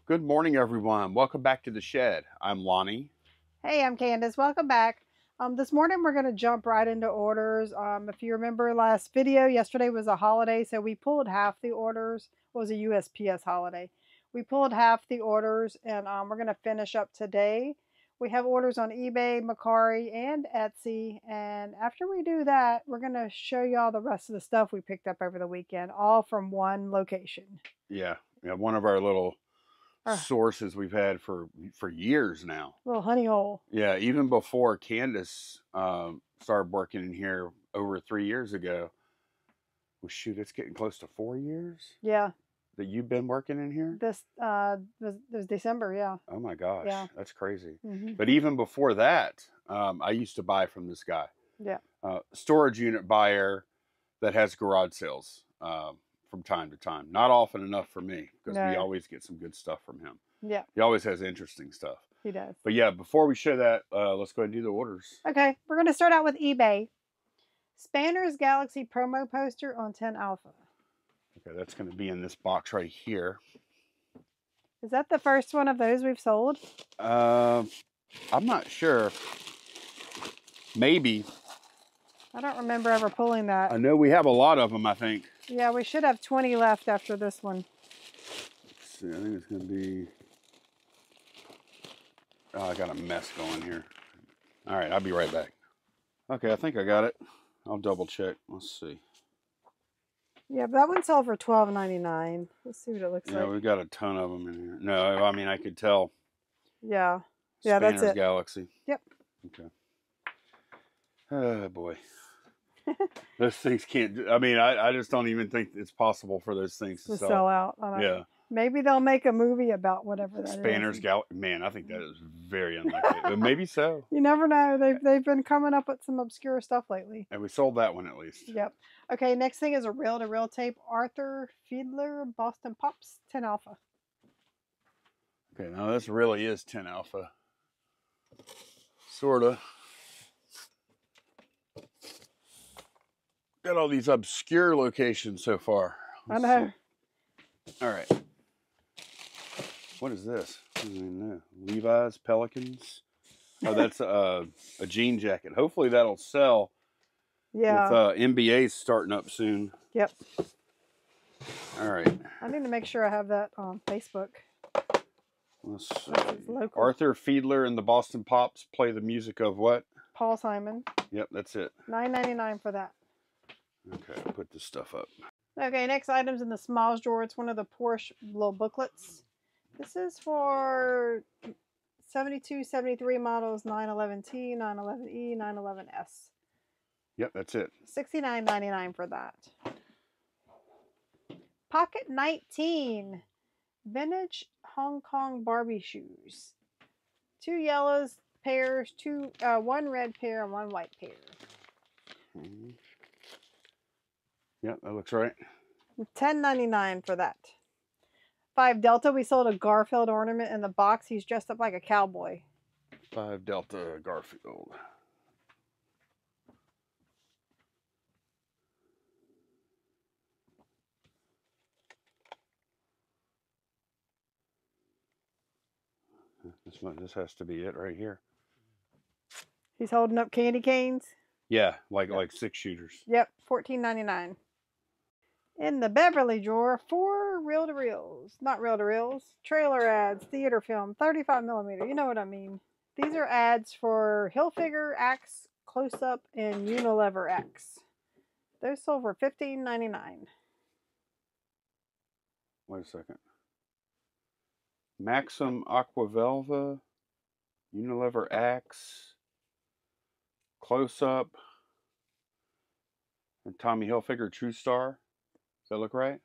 Good morning, everyone. Welcome back to the shed. I'm Lonnie. Hey, I'm Candace. Welcome back. This morning we're going to jump right into orders. If you remember last video, yesterday was a holiday, so we pulled half the orders. It was a USPS holiday. We pulled half the orders, and we're going to finish up today. We have orders on eBay, Mercari, and Etsy. And after we do that, we're going to show y'all the rest of the stuff we picked up over the weekend, all from one location. Yeah, one of our little Our sources we've had for years now. little honey hole. Yeah, even before Candace started working in here over 3 years ago. Well, shoot, it's getting close to 4 years. Yeah. That you've been working in here. This was December. Yeah. Oh my gosh, Yeah. that's crazy. Mm-hmm. But even before that, I used to buy from this guy. Yeah. Storage unit buyer that has garage sales from time to time. Not often enough for me because we always get some good stuff from him. Yeah. He always has interesting stuff. He does. But yeah, before we show that, let's go ahead and do the orders. Okay, we're going to start out with eBay. Spanner's Galaxy promo poster on 10 Alpha. Okay, that's going to be in this box right here. Is that the first one of those we've sold? I'm not sure. Maybe. I don't remember ever pulling that. I know we have a lot of them, I think. Yeah, we should have 20 left after this one. Let's see, I think it's going to be... Oh, I got a mess going here. All right, I'll be right back. Okay, I think I got it. I'll double check. Let's see. Yeah, but that one sold for $12.99. Let's see what it looks like. Yeah, we've got a ton of them in here. No, I mean, I could tell. Yeah. Yeah, Spanner's that's it. Galaxy. Yep. Okay. Oh, boy. Those things can't... I mean, I just don't even think it's possible for those things to sell out. Yeah. Maybe they'll make a movie about whatever that Spanner's Galaxy. Man, I think that is very unlikely. But maybe so. You never know. They've been coming up with some obscure stuff lately. And we sold that one at least. Yep. Okay, next thing is a reel-to-reel tape. Arthur Fiedler, Boston Pops, 10 Alpha. Okay, now this really is 10 Alpha. Sorta. Got all these obscure locations so far. Let's I know. See. All right. What is this? I don't even know. Levi's Pelicans. Oh, that's a jean jacket. Hopefully that'll sell. Yeah. With NBA starting up soon. Yep. All right. I need to make sure I have that on Facebook. Let's see. Arthur Fiedler and the Boston Pops play the music of what? Paul Simon. Yep, that's it. $9.99 for that. Okay, I'll put this stuff up. Okay, next item's in the smalls drawer. It's one of the Porsche little booklets. This is for 72, 73 models, 911T, 911E, 911S. Yep, that's it. $69.99 for that. Pocket 19. Vintage Hong Kong Barbie shoes. 2 yellows pairs, one red pair and one white pair. Mm-hmm. Yep, that looks right. $10.99 for that. 5 Delta. We sold a Garfield ornament in the box. He's dressed up like a cowboy. 5 Delta Garfield. This has to be it right here. He's holding up candy canes. Yeah, like 6 shooters. Yep, $14.99. In the Beverly drawer, 4 reel-to-reels. Not reel-to-reels. Trailer ads, theater film, 35mm. You know what I mean. These are ads for Hilfiger, Axe, Close-Up, and Unilever X. Those sold for $15.99. Wait a second. Maxim Aquavelva, Unilever Axe, Close-Up, and Tommy Hilfiger True Star. Does that look right?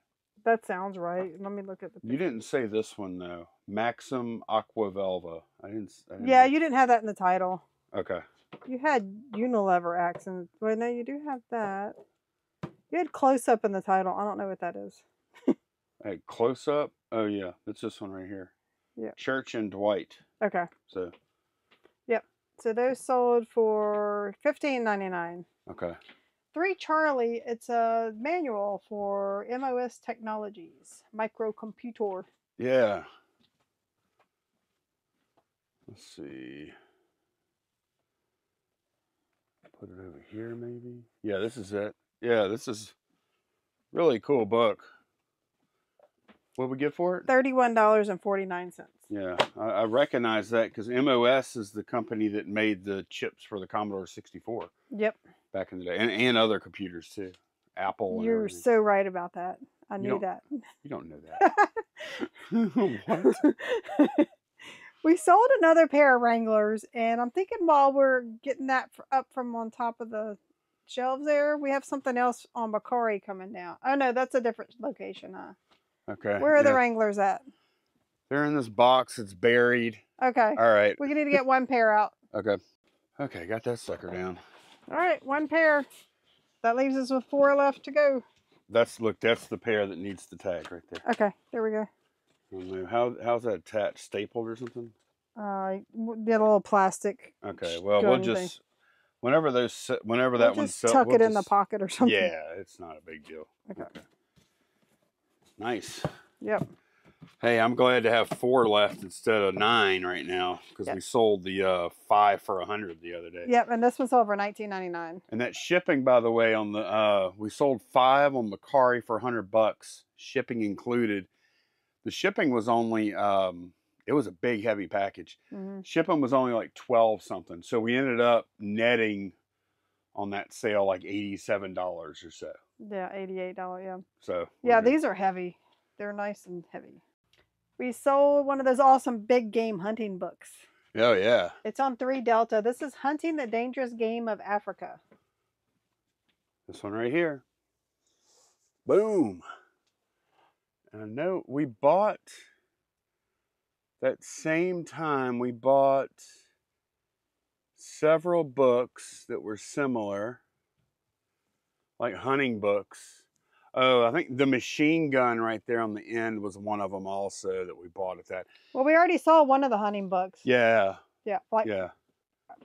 That sounds right. Let me look at the picture. You didn't say this one, though. Maxim Aquavelva. I didn't yeah, you didn't have that in the title. Okay. You had Unilever accent. Well, no, you do have that. You had Close-Up in the title. I don't know what that is. Hey, Close-Up? Oh, yeah. It's this one right here. Yeah. Church and Dwight. Okay. So. Yep. So those sold for $15.99. Okay. 3 Charlie, it's a manual for MOS Technologies, microcomputer. Yeah. Let's see. Put it over here, maybe. Yeah, this is it. Yeah, this is really cool book. What did we get for it? $31.49. Yeah, I recognize that because MOS is the company that made the chips for the Commodore 64. Yep. Back in the day, and other computers too. Apple. You're and so right about that. I knew that. You don't know that. What? We sold another pair of Wranglers, and I'm thinking while we're getting that up from on top of the shelves there, we have something else on Macari coming down. Oh no, that's a different location, huh? Okay. Where are the Wranglers at? They're in this box. It's buried. Okay. All right. We need to get one pair out. Okay. Okay, got that sucker down. All right, one pair. That leaves us with 4 left to go. That's the pair that needs the tag right there. Okay, there we go. I don't know. How's that attached? Stapled or something? Did a little plastic. Okay. Well, we'll just whenever that one's tuck it in the pocket or something. Yeah, it's not a big deal. Okay. Nice. Yep. Hey, I'm glad to have 4 left instead of 9 right now because we sold the 5 for $100 the other day. Yep, and this was over $19.99. And that shipping, by the way, on the we sold 5 on Macari for $100, shipping included. The shipping was only it was a big heavy package. Mm-hmm. Shipping was only like 12 something, so we ended up netting on that sale like $87 or so. Yeah, $88. Yeah. So yeah, these are heavy. They're nice and heavy. We sold one of those awesome big game hunting books. Oh, yeah. It's on 3 Delta. This is Hunting the Dangerous Game of Africa. This one right here. Boom. And I know we bought, that same time, we bought several books that were similar, like hunting books. Oh, I think the machine gun right there on the end was one of them also that we bought at that. Well, we already saw one of the hunting books. Yeah. Yeah.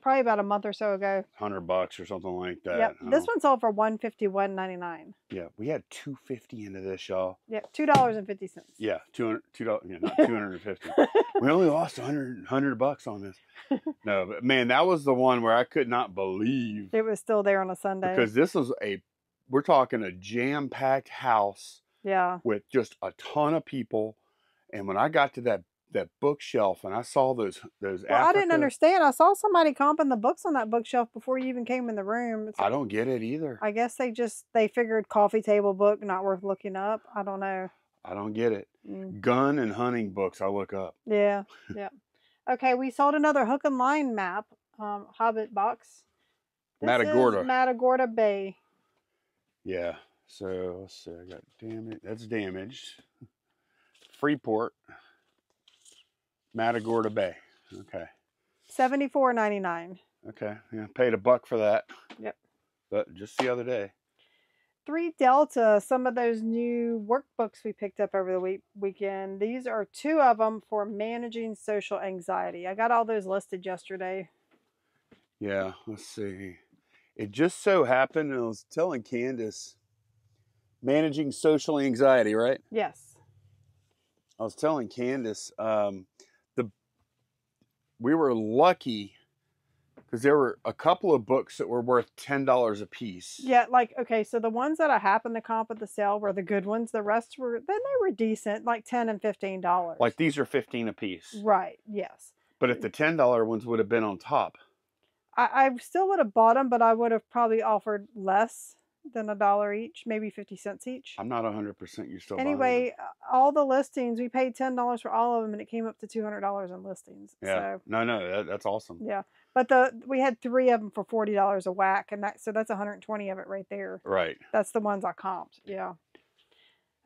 Probably about a month or so ago. $100 or something like that. Yep. This one sold for $151.99. Yeah. We had $250 into this, y'all. Yeah. $2.50. Yeah. $200. Yeah, not $250. We only lost $100 on this. No, but man, that was the one where I could not believe it was still there on a Sunday. Because this was we're talking a jam-packed house. Yeah. With just a ton of people. And when I got to that bookshelf and I saw those I didn't understand. I saw somebody comping the books on that bookshelf before you even came in the room. I don't get it either. I guess they figured coffee table book, not worth looking up. I don't know. I don't get it. Gun and hunting books I look up. Yeah. Yeah. Okay, we sold another hook and line map, Hobbit box. Matagorda. Matagorda Bay. Yeah. So let's see. I got damaged. That's damaged. Freeport. Matagorda Bay. Okay. $74.99. Okay. Yeah. Paid $1 for that. Yep. But just the other day. 3 Delta, some of those new workbooks we picked up over the weekend. These are 2 of them for managing social anxiety. I got all those listed yesterday. Yeah. Let's see. It just so happened, and I was telling Candace, managing social anxiety, right? Yes. I was telling Candace, we were lucky because there were a couple of books that were worth $10 a piece. Yeah, okay, so the ones that I happened to comp at the sale were the good ones. The rest were, they were decent, like $10 and $15. Like these are $15 a piece. Right, yes. But if the $10 ones would have been on top. I still would have bought them, but I would have probably offered less than $1 each, maybe 50 cents each. I'm not 100% you're still anyway, all the listings, we paid $10 for all of them, and it came up to $200 in listings. Yeah. So, no, that's awesome. Yeah. But we had 3 of them for $40 a whack, and so that's 120 of it right there. Right. That's the ones I comped. Yeah.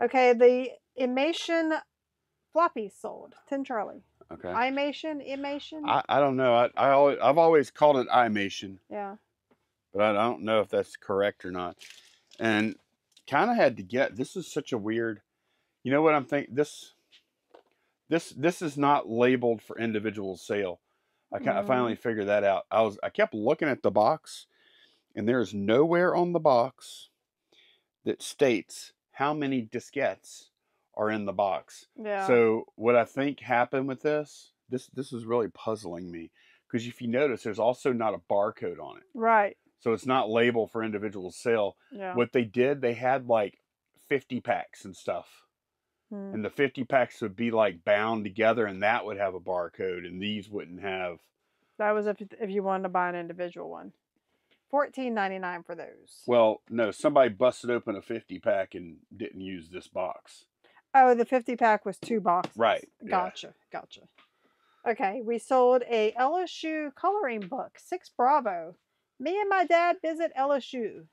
Okay, the Imation floppies sold. 10 Charlie. Okay. Imation. I don't know. I've always called it Imation. Yeah. But I don't know if that's correct or not. And kind of had to get. This is such a weird. You know what I'm thinking? This is not labeled for individual sale. I finally figured that out. I kept looking at the box, and there's nowhere on the box that states how many diskettes are in the box. Yeah. So what I think happened with this, this is really puzzling me because if you notice, there's also not a barcode on it, Right. so it's not labeled for individual sale. Yeah. What they did, they had like 50 packs and stuff, Hmm. and the 50 packs would be like bound together, and that would have a barcode, and these wouldn't have. That was if you wanted to buy an individual one. $14.99 for those. Well, no, somebody busted open a 50 pack and didn't use this box. Oh, the 50 pack was 2 boxes. Right. Gotcha. Yeah. Gotcha. Okay, we sold a LSU coloring book, 6 Bravo. Me and my dad visit LSU.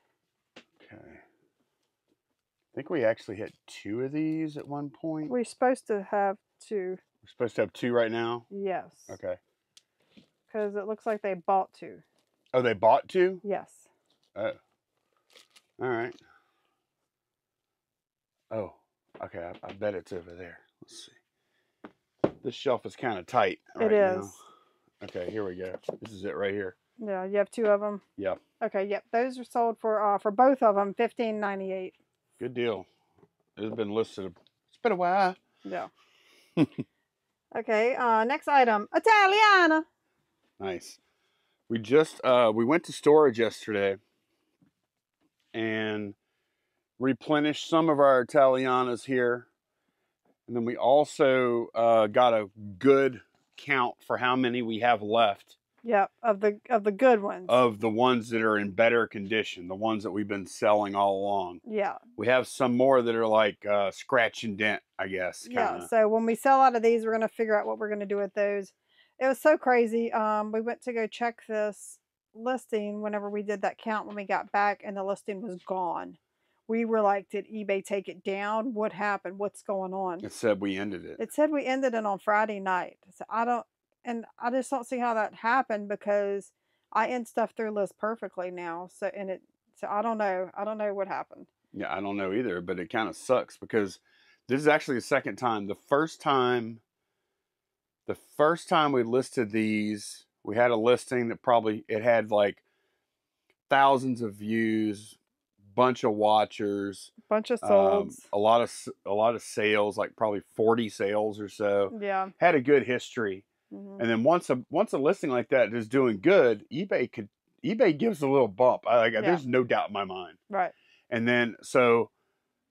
Okay. I think we actually had 2 of these at one point. We're supposed to have 2. We're supposed to have 2 right now? Yes. Okay. Because it looks like they bought 2. Oh, they bought 2? Yes. Oh. All right. Oh, okay. I bet it's over there. Let's see. This shelf is kind of tight right now. It is. Okay, here we go. This is it right here. Yeah, you have 2 of them? Yep. Okay, yep. Those are sold for both of them, $15.98. Good deal. It's been listed. It's been a while. Yeah. Okay, next item, Italiana. Nice. We just we went to storage yesterday and replenished some of our Italianas here, and then we also got a good count for how many we have left. Yep, of the good ones. Of the ones that are in better condition, the ones that we've been selling all along. Yeah. We have some more that are like scratch and dent, I guess. Kinda. Yeah, so when we sell out of these, we're going to figure out what we're going to do with those. It was so crazy. We went to go check this listing whenever we did that count when we got back, and the listing was gone. We were like, did eBay take it down? What happened? What's going on? It said we ended it. It said we ended it on Friday night. So I just don't see how that happened because I end stuff through list perfectly now. So I don't know. I don't know what happened. Yeah, I don't know either, but it kind of sucks because this is actually the second time. The first time we listed these, we had a listing that it had like thousands of views, bunch of watchers, bunch of solds, a lot of sales, like probably 40 sales or so. Yeah, had a good history. Mm-hmm. And then once a listing like that is doing good, eBay gives a little bump. There's no doubt in my mind. Right. And then so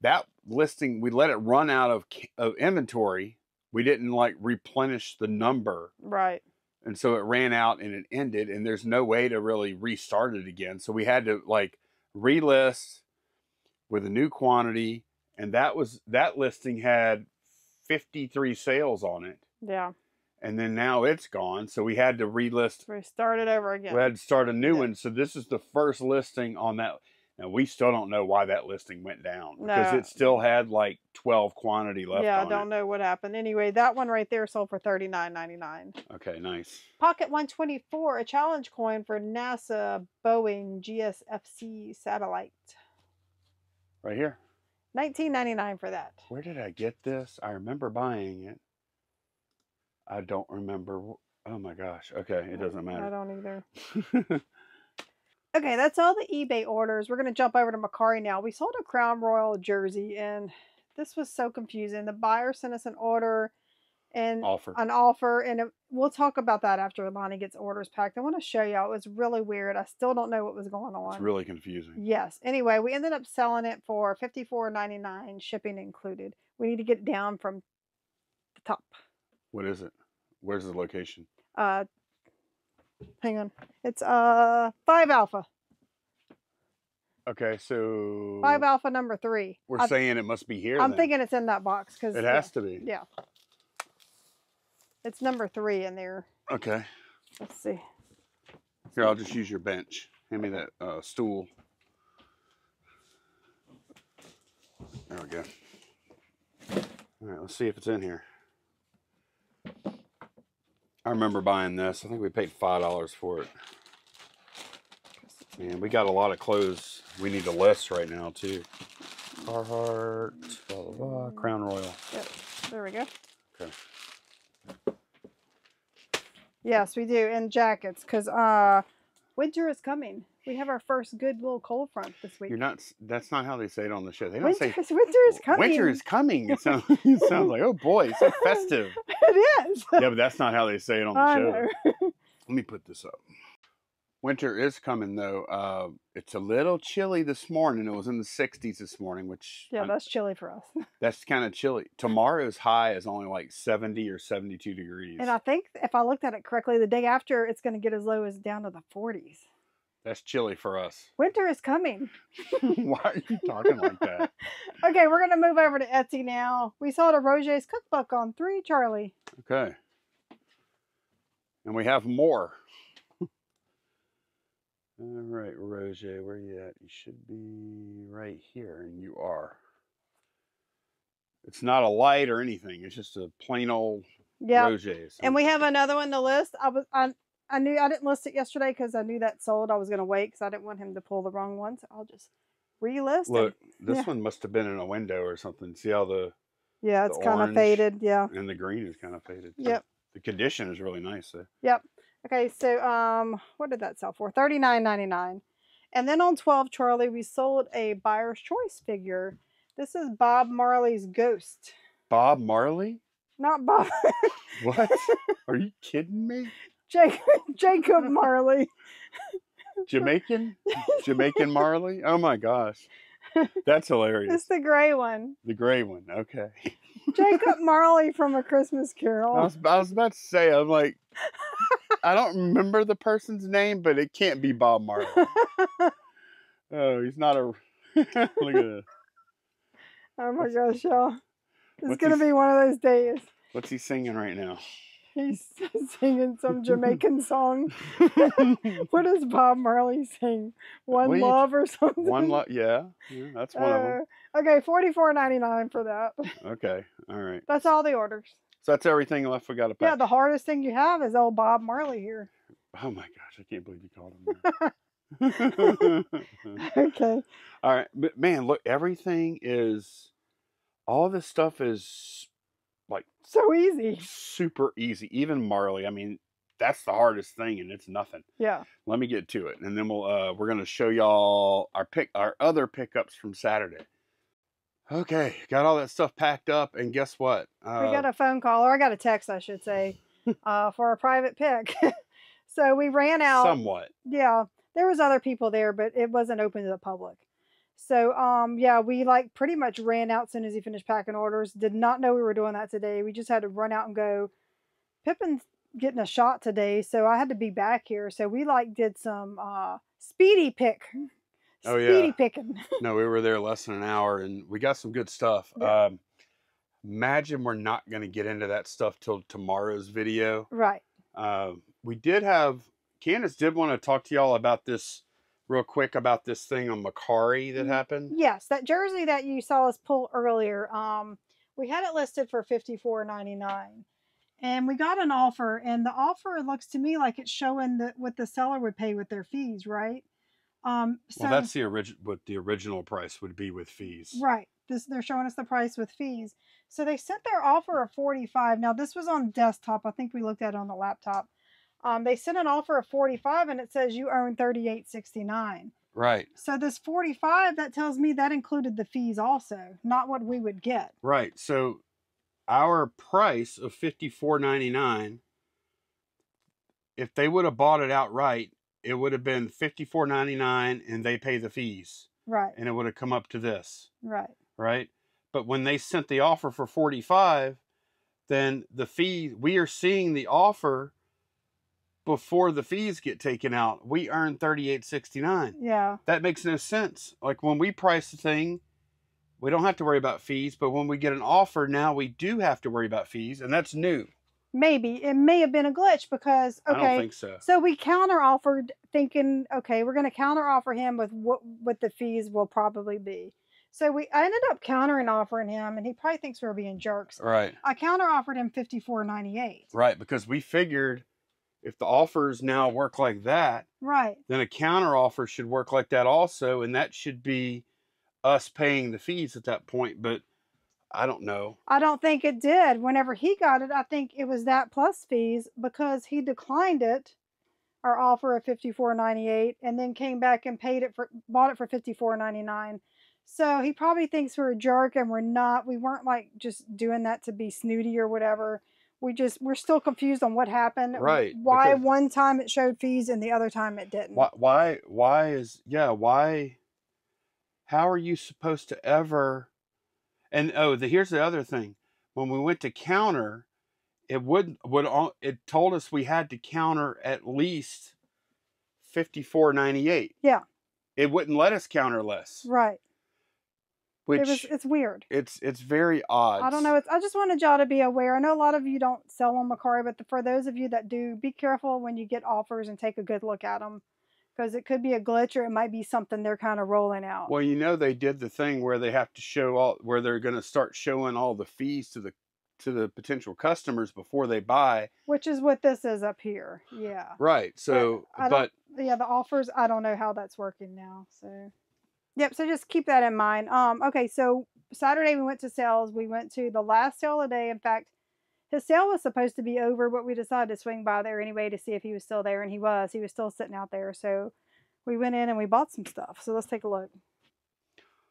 that listing, we let it run out of inventory. We didn't like replenish the number. Right. And so it ran out and it ended, and there's no way to really restart it again. So we had to like relist with a new quantity, and that listing had 53 sales on it. Yeah. And then now it's gone, so we had to relist. We started over again. We had to start a new one. So this is the first listing on that. And we still don't know why that listing went down because it still had like 12 quantity left. Yeah, I don't know what happened. Anyway, that one right there sold for $39.99. Okay, nice. Pocket 124, a challenge coin for NASA Boeing GSFC satellite. Right here. $19.99 for that. Where did I get this? I remember buying it. I don't remember. Oh my gosh. Okay, it doesn't matter. I don't either. Okay, that's all the eBay orders. We're going to jump over to Mercari now. We sold a Crown Royal jersey, and this was so confusing. The buyer sent us an order and an offer, and we'll talk about that after Lonnie gets orders packed. I want to show y'all. It was really weird. I still don't know what was going on. It's really confusing. Yes. Anyway, we ended up selling it for $54.99, shipping included. We need to get it down from the top. What is it? Where's the location? Hang on. It's 5 Alpha. Okay, so 5 Alpha number 3. We're saying it must be here. I'm thinking it's in that box because it has to be. Yeah. It's number 3 in there. Okay. Let's see. Here, I'll just use your bench. Hand me that stool. There we go. All right, let's see if it's in here. I remember buying this. I think we paid $5 for it. Man, we got a lot of clothes we need to list right now, too. Carhartt, blah, blah, blah, Crown Royal. Yep, there we go. Okay. Yes, we do, and jackets, because winter is coming. We have our first good little cold front this week. You're not. That's not how they say it on the show. They don't say Winter is coming. winter is coming. It sounds, it sounds like, oh boy, it's so festive. It is. Yeah, but that's not how they say it on the I show. know. Let me put this up. Winter is coming though. It's a little chilly this morning. It was in the 60s this morning, which Yeah, that's chilly for us. that's kind of chilly. Tomorrow's high is only like 70 or 72 degrees. And I think if I looked at it correctly, the day after it's going to get as low as down to the 40s. That's chilly for us. Winter is coming. Why are you talking like that? Okay, we're going to move over to Etsy now. We saw the Roger's cookbook on 3 Charlie. Okay. And we have more. All right, Roger, where you at? You should be right here, and you are. It's not a light or anything. It's just a plain old Roger's. And we have another one to list. I knew I didn't list it yesterday because I knew that sold. I was going to wait because I didn't want him to pull the wrong one. So I'll just relist. Look, this one must have been in a window or something. See how it's kind of faded. Yeah. And the green is kind of faded. Yep. The condition is really nice though. Yep. Okay, so what did that sell for? $39.99. And then on 12 Charlie, we sold a Buyer's Choice figure. This is Bob Marley's Ghost. Bob Marley? Not Bob. What? Are you kidding me? Jacob Marley. Jamaican Marley? Oh my gosh. That's hilarious. It's the gray one. The gray one, okay. Jacob Marley from A Christmas Carol. I was about to say, I'm like, I don't remember the person's name, but it can't be Bob Marley. Oh, he's not a... Look at this. Oh my gosh, y'all. It's going to be one of those days. What's he singing right now? He's singing some Jamaican song. What does Bob Marley sing? One Love or something? One Love, yeah. That's one of them. Okay, $44.99 for that. Okay, all right. That's all the orders. So that's everything left we got to pack. Yeah, the hardest thing you have is old Bob Marley here. Oh my gosh, I can't believe you called him that. Okay. All right, but man, look, all this stuff is like so easy. Super easy. Even Marley, I mean, that's the hardest thing and it's nothing. Yeah. Let me get to it and then we're going to show y'all our other pickups from Saturday. Okay, got all that stuff packed up and guess what? We got a phone call, or I got a text, I should say, for a private pick. So we ran out. Somewhat. Yeah, there was other people there, but it wasn't open to the public. So, yeah, we like pretty much ran out as soon as he finished packing orders. Did not know we were doing that today. We just had to run out and go. Pippin's getting a shot today, so I had to be back here. So we like did some speedy pick. Oh, yeah. Speedy picking. No, we were there less than an hour and we got some good stuff. Yeah. Imagine we're not going to get into that stuff till tomorrow's video. Right. We did have, Candace did want to talk to y'all about this real quick about this thing on Macari that happened. Yes, that jersey that you saw us pull earlier. We had it listed for $54.99. And we got an offer, and the offer looks to me like it's showing what the seller would pay with their fees, right? Well, that's what the original price would be with fees. Right. They're showing us the price with fees. So they sent their offer of $45. Now this was on desktop. I think we looked at it on the laptop. They sent an offer of $45 and it says you earn $38.69. Right. So this $45, that tells me that included the fees also, not what we would get. Right. So our price of $54.99, if they would have bought it outright, it would have been $54.99 and they pay the fees. Right. And it would have come up to this. Right. Right. But when they sent the offer for $45, then the fee, we are seeing the offer before the fees get taken out. We earn $38.69. Yeah. That makes no sense. Like when we price the thing, we don't have to worry about fees, but when we get an offer, now we do have to worry about fees, and that's new. Maybe. It may have been a glitch because, okay. I don't think so. So we counter offered thinking, okay, we're going to counter offer him with what the fees will probably be. So I ended up countering offering him, and he probably thinks we're being jerks. Right. I counter offered him $54.98. Right, because we figured if the offers now work like that, right, then a counter offer should work like that also, and that should be us paying the fees at that point, but I don't know. I don't think it did. Whenever he got it, I think it was that plus fees because he declined it. our offer of $54.98, and then came back and bought it for $54.99. So he probably thinks we're a jerk, and we're not. We weren't like just doing that to be snooty or whatever. We're still confused on what happened. Right. Why one time it showed fees and the other time it didn't. Why how are you supposed to ever? And here's the other thing. When we went to counter, it told us we had to counter at least $54.98. Yeah. It wouldn't let us counter less. Right. Which it's weird. It's very odd. I don't know. I just wanted y'all to be aware. I know a lot of you don't sell on Mercari, but for those of you that do, be careful when you get offers and take a good look at them, because it could be a glitch or it might be something they're kind of rolling out. Well, they did the thing where they have to show where they're going to start showing all the fees to the potential customers before they buy. Which is what this is up here. Yeah. Right. So, the offers, I don't know how that's working now. So. Yep, so just keep that in mind. Okay, so Saturday we went to sales. We went to the last sale of the day. In fact, his sale was supposed to be over, but we decided to swing by there anyway to see if he was still there, and he was. He was still sitting out there. So we went in and we bought some stuff. So let's take a look.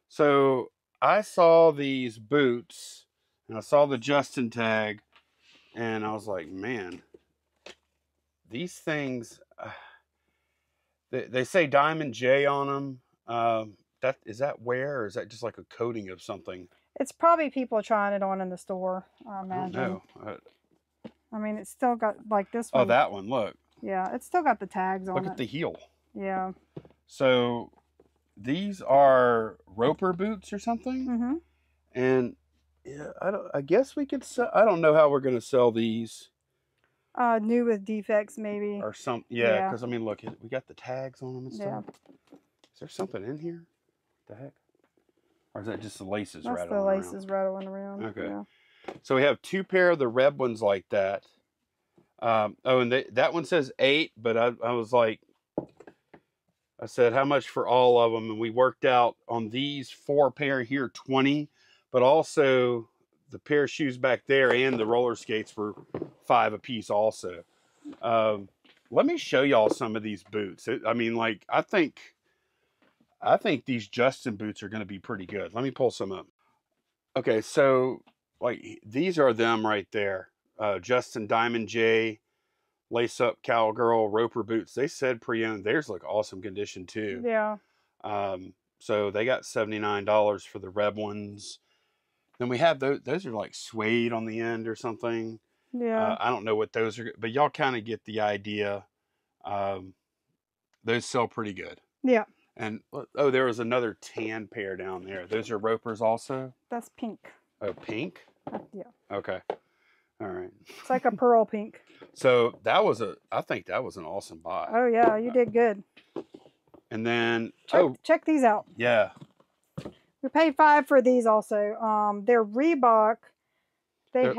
So I saw these boots, and I saw the Justin tag, and I was like, man, these things, they say Diamond J on them. Is that wear, or is that just like a coating of something? It's probably people trying it on in the store, I imagine. I don't know. I mean, it's still got like this one. Oh, that one, look. Yeah, it's still got the tags on it. Look at the heel. Yeah. So these are Roper boots or something? Mm-hmm. And yeah, I guess we could sell. I don't know how we're going to sell these. New with defects, maybe. Or some, yeah, because I mean, look, we got the tags on them and stuff. Yeah. Is there something in here? What the heck? Or is that just the laces That's rattling the around? laces rattling around. Okay. Yeah. So we have 2 pair of the red ones like that. And that one says 8, but I was like, I said, how much for all of them? And we worked out on these 4 pair here, 20, but also the pair of shoes back there and the roller skates were 5 a piece also. Let me show y'all some of these boots. I mean, like, I think these Justin boots are going to be pretty good. Let me pull some up. Okay, so like these are them right there. Justin Diamond J, lace up cowgirl Roper boots. They said pre-owned. Theirs look awesome condition too. Yeah. So they got $79 for the red ones. Then we have those are like suede on the end or something. Yeah. I don't know what those are, but y'all kind of get the idea. Those sell pretty good. Yeah. And there was another tan pair down there. Those are Ropers also? That's pink. Oh, pink? Yeah. Okay. All right. It's like a pearl pink. So I think that was an awesome buy. Oh yeah, you did good. And then check these out. Yeah. We paid $5 for these also. They're Reebok. They're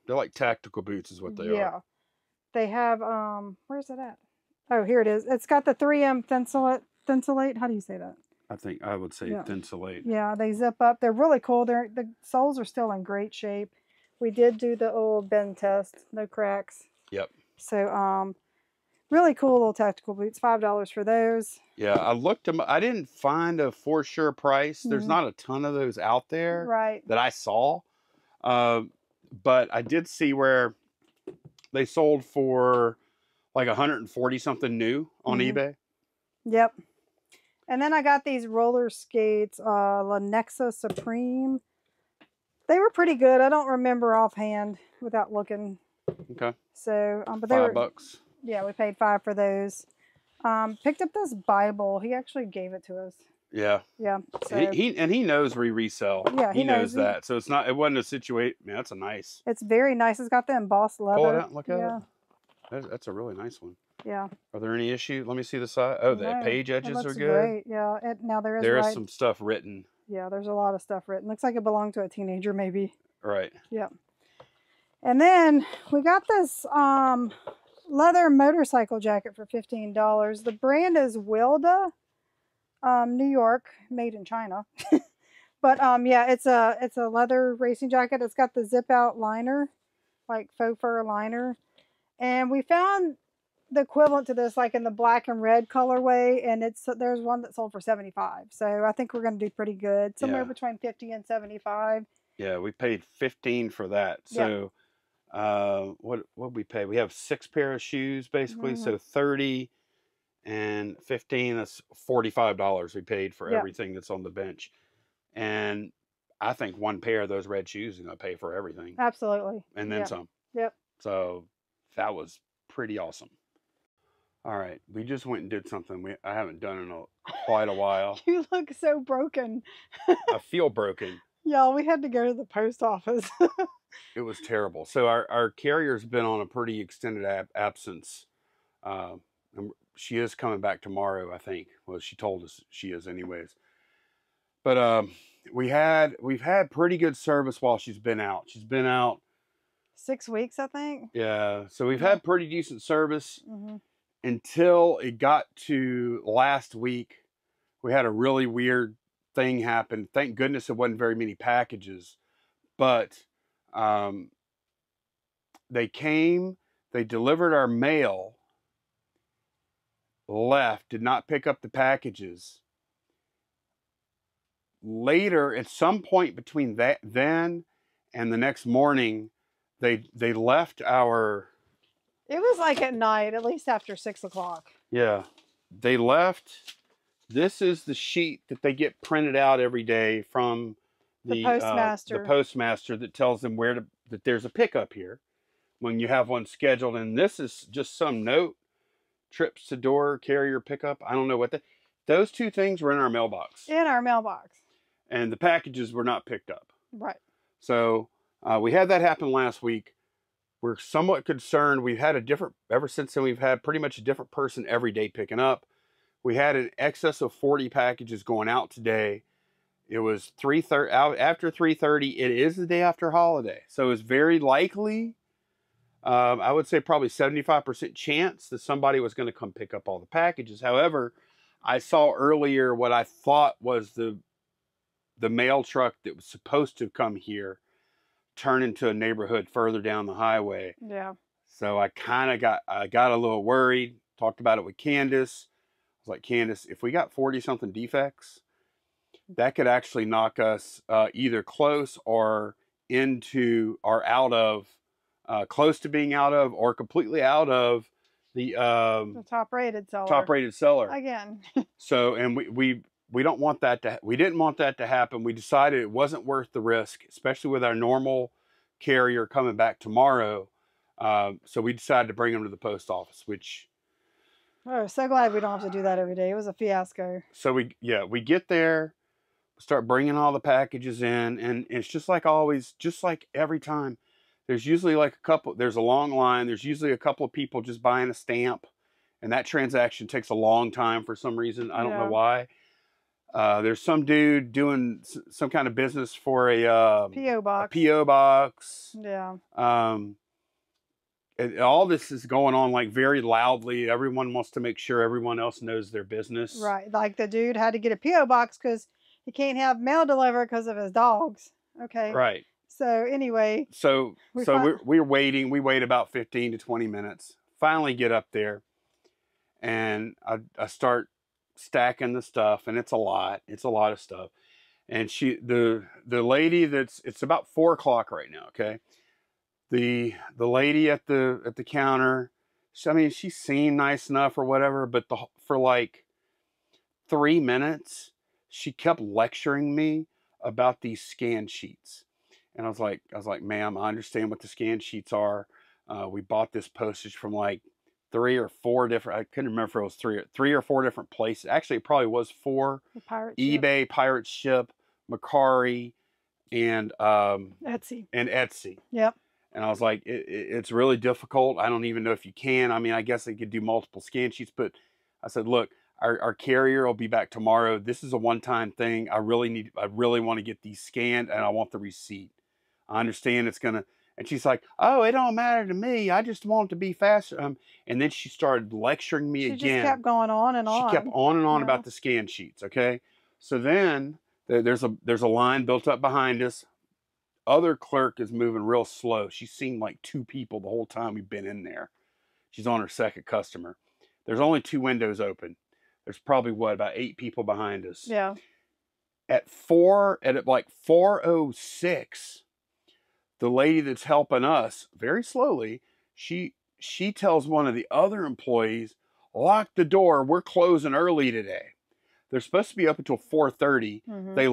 like tactical boots is what they are. Yeah. They have where's it at? Oh, here it is. It's got the 3M Thinsulate. How do you say that? I think I would say Thinsulate. Yeah, they zip up. They're really cool. The soles are still in great shape. We did do the old bend test. No cracks. Yep. So really cool little tactical boots. $5 for those. Yeah, I looked them. I didn't find a for sure price. There's not a ton of those out there that I saw. But I did see where they sold for like 140 something new on eBay. Yep. And then I got these roller skates, Lenexa Supreme. They were pretty good. I don't remember offhand without looking. Okay. So, but they were $5. Yeah, we paid $5 for those. Picked up this Bible. He actually gave it to us. Yeah. Yeah. So, he knows we resell. Yeah, he knows that. So it wasn't a situation. Man, that's a nice. It's very nice. It's got the embossed leather. Pull it out and look at it. That's a really nice one. Yeah. Are there any issues? Let me see the side. Oh, the page edges are good. Great. Yeah. Now there is some stuff written. Yeah, there's a lot of stuff written. Looks like it belonged to a teenager, maybe. Right. Yeah. And then we got this leather motorcycle jacket for $15. The brand is Wilda, New York, made in China. But yeah, it's a leather racing jacket. It's got the zip out liner, like faux fur liner. And we found the equivalent to this, like in the black and red colorway, and there's one that sold for 75. So I think we're going to do pretty good, somewhere Yeah. between 50 and 75. Yeah, we paid 15 for that. Yeah. So what we pay? We have 6 pair of shoes basically, Mhm. so 30 and 15, that's $45 we paid for Yeah. everything that's on the bench. And I think one pair of those red shoes is going to pay for everything Absolutely. and then Yeah. some. Yep. So that was pretty awesome. All right, we just went and did something I haven't done in quite a while. You look so broken. I feel broken. Y'all, we had to go to the post office. It was terrible. So our carrier's been on a pretty extended absence. And she is coming back tomorrow, I think. Well, she told us she is anyways. But we've had pretty good service while she's been out. She's been out 6 weeks, I think. Yeah, so we've had pretty decent service Mhm. until it got to last week. We had a really weird thing happen. Thank goodness it wasn't very many packages, but they came, they delivered our mail, left, did not pick up the packages. Later, at some point between then and the next morning, they left our... It was like at night, at least after 6 o'clock. Yeah, they left. This is the sheet that they get printed out every day from The postmaster. the postmaster that tells them that there's a pickup here when you have one scheduled. And this is just some note, trips to door, carrier pickup. I don't know what those two things were in our mailbox. In our mailbox. And the packages were not picked up. Right. So we had that happen last week. We're somewhat concerned. We've had ever since then, we've had pretty much a different person every day picking up. We had an excess of 40 packages going out today. It was 3:30 out after 3:30. It is the day after holiday. So it's very likely, I would say probably 75% chance that somebody was going to come pick up all the packages. However, I saw earlier what I thought was the mail truck that was supposed to come here turn into a neighborhood further down the highway. Yeah. So I got a little worried, talked about it with Candace. I was like, Candace, if we got 40 something defects, that could actually knock us either close or into or out of, close to being out of or completely out of the top rated seller. Top rated seller. Again. So, and we don't want that we didn't want that to happen. We decided it wasn't worth the risk, especially with our normal carrier coming back tomorrow. So we decided to bring them to the post office, which... Oh, so glad we don't have to do that every day. It was a fiasco. So we get there, start bringing all the packages in, and it's just like always, just like every time, there's usually like there's a long line. There's usually a couple of people just buying a stamp, and that transaction takes a long time for some reason. I don't know why. There's some dude doing some kind of business for a P.O. box. A P.O. box. Yeah. And all this is going on like very loudly. Everyone wants to make sure everyone else knows their business. Right. Like the dude had to get a P.O. box because he can't have mail delivered because of his dogs. Okay. Right. So anyway. So we're waiting. We wait about 15 to 20 minutes. Finally get up there. And I start stacking the stuff, and it's a lot. It's a lot of stuff. And the lady it's about 4 o'clock right now. Okay. The lady at the counter, she seemed nice enough or whatever, but for like 3 minutes, she kept lecturing me about these scan sheets. And I was like, ma'am, I understand what the scan sheets are. We bought this postage from like 3 or 4 different, I couldn't remember if it was 3 or 4 different places. Actually, it probably was 4. eBay, Pirate Ship, Mercari, and Etsy. Yep. And I was like, it's really difficult. I don't even know if you can. I mean, I guess they could do multiple scan sheets, but I said, look, our carrier will be back tomorrow. This is a one-time thing. I really want to get these scanned, and I want the receipt. I understand it's going to, and she's like, oh, it don't matter to me. I just want it to be faster. And then she started lecturing me again. She just kept going on and on. She kept on and on about the scan sheets. Okay. So then there's a line built up behind us. Other clerk is moving real slow. She's seen like 2 people the whole time we've been in there. She's on her second customer. There's only 2 windows open. There's probably about 8 people behind us. Yeah. At like 4:06, the lady that's helping us very slowly, she tells one of the other employees, lock the door. We're closing early today. They're supposed to be up until 4:30. They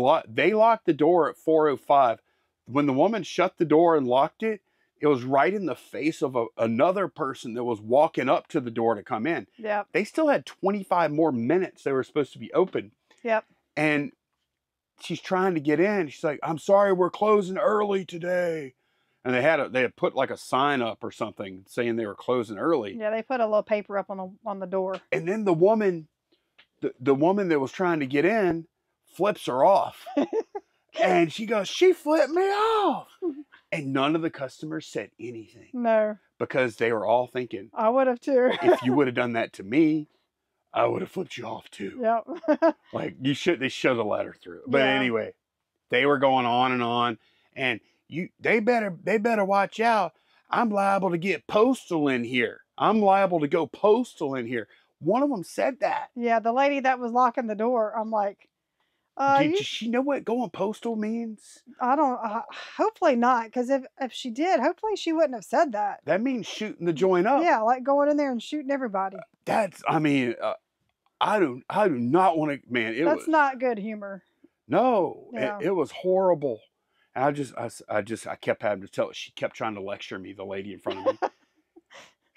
locked the door at 4:05. When the woman shut the door and locked it, it was right in the face of another person that was walking up to the door to come in. Yep. They still had 25 more minutes they were supposed to be open. Yep. And she's trying to get in. She's like, I'm sorry, we're closing early today. And they had put like a sign up or something saying they were closing early. Yeah, they put a little paper up on the door. And then the woman that was trying to get in flips her off. And she goes, she flipped me off. And none of the customers said anything. No. Because they were all thinking, I would have too. if you would have done that to me, I would have flipped you off too. Yep. Like they should have let her through. But Yeah. anyway, they were going on, and they better watch out. I'm liable to get postal in here. I'm liable to go postal in here. One of them said that. Yeah, the lady that was locking the door, I'm like, Does she know what going postal means? I don't, hopefully not, because if she did, hopefully she wouldn't have said that. That means shooting the joint up. Yeah, like going in there and shooting everybody. I do not want to, man. That's not good humor. No, Yeah. it was horrible. And I kept having to tell her. She kept trying to lecture me, the lady in front of me.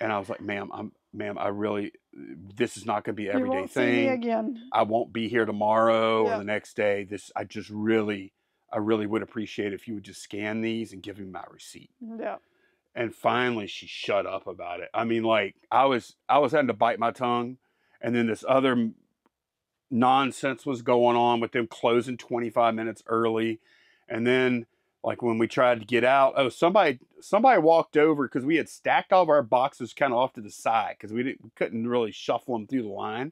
And I was like, ma'am, I really, this is not going to be an everyday You won't thing. see me again. I won't be here tomorrow Yeah. or the next day. I really would appreciate if you would just scan these and give me my receipt. Yeah. And finally, she shut up about it. I mean, like I was having to bite my tongue, and then this other nonsense was going on with them closing 25 minutes early, and then like when we tried to get out, somebody walked over because we had stacked all of our boxes kind of off to the side because we couldn't really shuffle them through the line.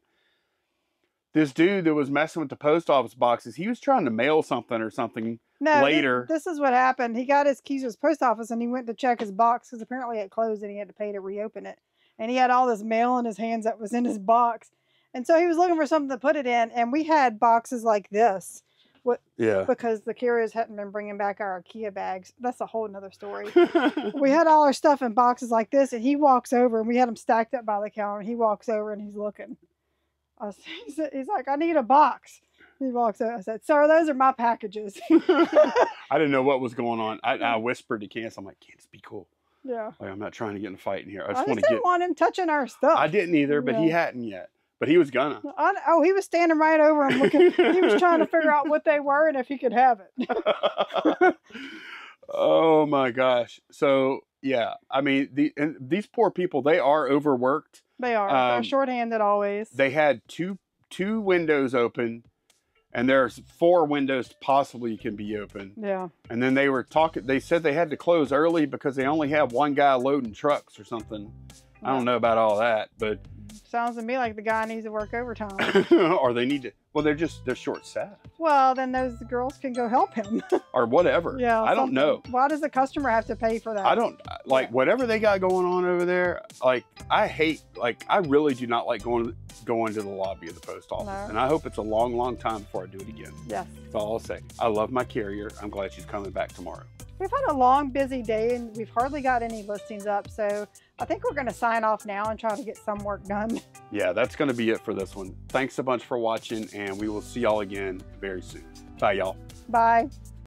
This dude that was messing with the post office boxes, he was trying to mail something or something. No, later. This is what happened. He got his keys to his post office and he went to check his box because apparently it closed and he had to pay to reopen it. And he had all this mail in his hands that was in his box. And so he was looking for something to put it in. And we had boxes like this. Yeah. Because the carriers hadn't been bringing back our IKEA bags. That's a whole nother story. We had all our stuff in boxes like this. And he walks over and we had them stacked up by the counter. And he walks over and he's looking. He's like, I need a box. He walks over. I said, sir, those are my packages. I didn't know what was going on. I whispered to Candace, I'm like, Candace, be cool. Yeah. Like, I'm not trying to get in a fight in here. I just didn't want him touching our stuff. I didn't either, but he hadn't yet. But he was gonna. He was standing right over him looking. He was trying to figure out what they were and if he could have it. Oh my gosh. So yeah, I mean, these poor people, they are overworked. They are. They're shorthanded always. They had two windows open, and there's 4 windows possibly can be open. Yeah. And then they were talking. They said they had to close early because they only have one guy loading trucks or something. Yeah. I don't know about all that, but sounds to me like the guy needs to work overtime. Or they need to. Well, they're short staffed. Well, then those girls can go help him. Or whatever. Yeah. I don't know. Why does the customer have to pay for that? I don't like whatever they got going on over there. Like I really do not like going to the lobby of the post office. No. And I hope it's a long, long time before I do it again. Yes. That's all I'll say. I love my carrier. I'm glad she's coming back tomorrow. We've had a long, busy day and we've hardly got any listings up. So I think we're going to sign off now and try to get some work done. Yeah, that's going to be it for this one. Thanks a bunch for watching, and we will see y'all again very soon. Bye, y'all. Bye.